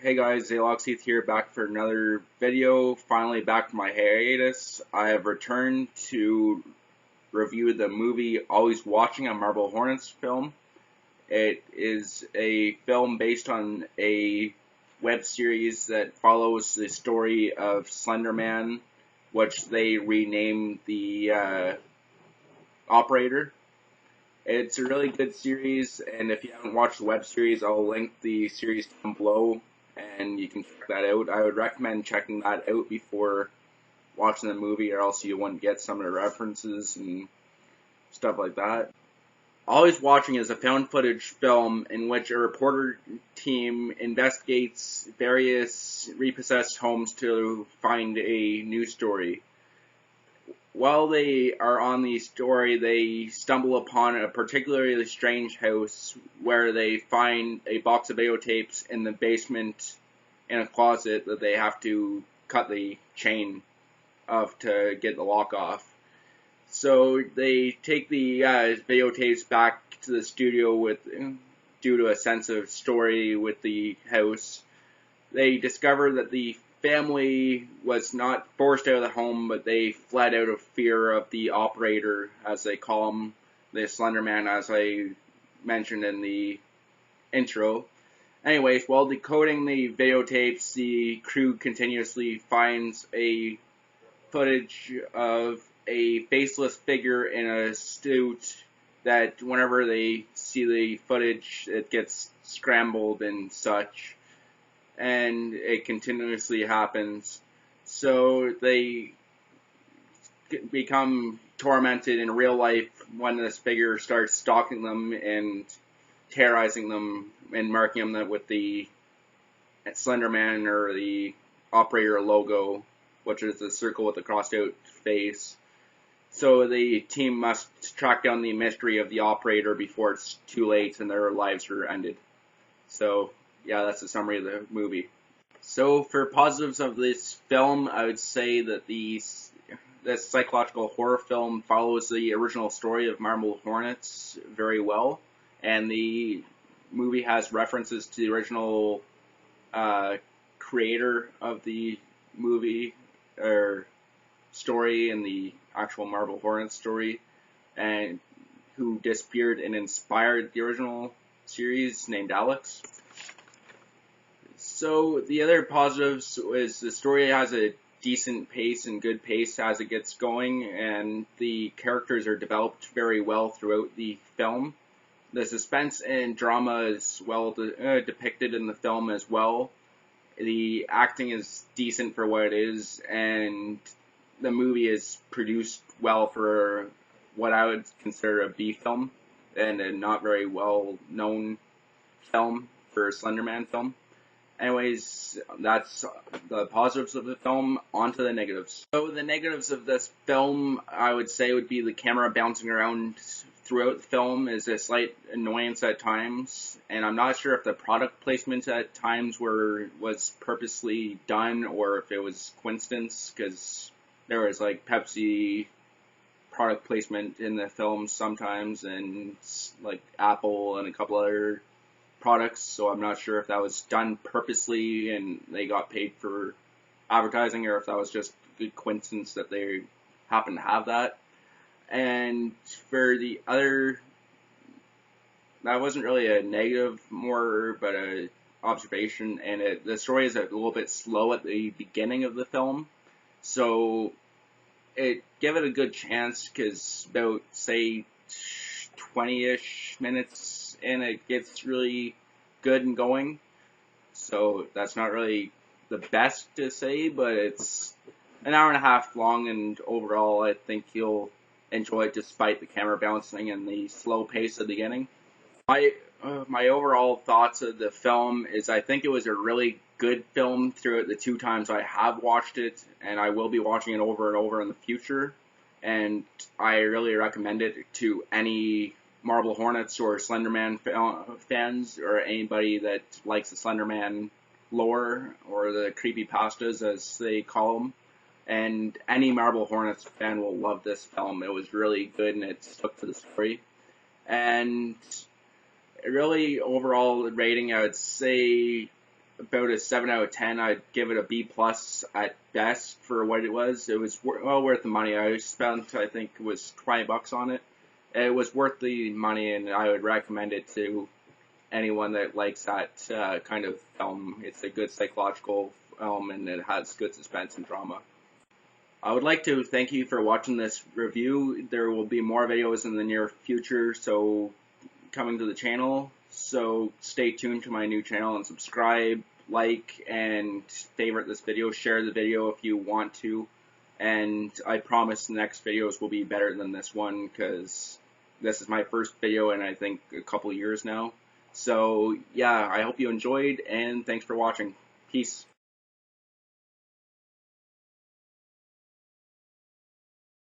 Hey guys, Zayloxithe here, back for another video. Finally back from my hiatus. I have returned to review the movie Always Watching, a Marble Hornets film. It is a film based on a web series that follows the story of Slender Man, which they renamed the Operator. It's a really good series, and if you haven't watched the web series, I'll link the series down below, and you can check that out. I would recommend checking that out before watching the movie, or else you wouldn't get some of the references and stuff like that. Always Watching is a found footage film in which a reporter team investigates various repossessed homes to find a news story. While they are on the story, they stumble upon a particularly strange house where they find a box of videotapes in the basement in a closet that they have to cut the chain of to get the lock off. So they take the videotapes back to the studio due to a sense of story with the house. They discover that the family was not forced out of the home, but they fled out of fear of the operator, as they call him, the Slender Man, as I mentioned in the intro. Anyways, while decoding the videotapes, the crew continuously finds a footage of a faceless figure in a suit that whenever they see the footage, it gets scrambled and such. And it continuously happens. So they become tormented in real life when this figure starts stalking them and terrorizing them and marking them with the Slender Man or the Operator logo, which is a circle with a crossed out face. So the team must track down the mystery of the Operator before it's too late and their lives are ended. So yeah, that's a summary of the movie. So for positives of this film, I would say that this psychological horror film follows the original story of Marble Hornets very well, and the movie has references to the original creator of the movie or story and the actual Marble Hornets story, and who disappeared and inspired the original series, named Alex. So the other positives is the story has a decent pace and good pace as it gets going, and the characters are developed very well throughout the film. The suspense and drama is well depicted in the film as well. The acting is decent for what it is, and the movie is produced well for what I would consider a B film and a not very well known film for a Slender Man film. Anyways, that's the positives of the film. On to the negatives. So the negatives of this film, I would say, would be the camera bouncing around throughout the film is a slight annoyance at times, and I'm not sure if the product placement at times was purposely done or if it was coincidence, because there was like Pepsi product placement in the film sometimes, and like Apple and a couple other products, so I'm not sure if that was done purposely and they got paid for advertising, or if that was just a good coincidence that they happened to have that. And for the other, that wasn't really a negative, more but a observation, and the story is a little bit slow at the beginning of the film, so give it a good chance, because about, say, 20-ish minutes and it gets really good and going. So that's not really the best to say, but it's an hour and a half long, and overall I think you'll enjoy it despite the camera bouncing and the slow pace at the beginning. My overall thoughts of the film is I think it was a really good film throughout the 2 times I have watched it, and I will be watching it over and over in the future, and I really recommend it to any Marble Hornets or Slender Man fans, or anybody that likes the Slender Man lore, or the creepypastas as they call them. And any Marble Hornets fan will love this film. It was really good and it stuck to the story. And really, overall rating, I would say about a 7 out of 10. I'd give it a B plus at best for what it was. It was well worth the money. I spent, I think it was $20 on it. It was worth the money, and I would recommend it to anyone that likes that kind of film. It's a good psychological film, and it has good suspense and drama. I would like to thank you for watching this review. There will be more videos in the near future, so coming to the channel. So stay tuned to my new channel and subscribe, like, and favorite this video. Share the video if you want to. And I promise the next videos will be better than this one, because this is my first video in I think a couple years now. So yeah, I hope you enjoyed, and thanks for watching. Peace.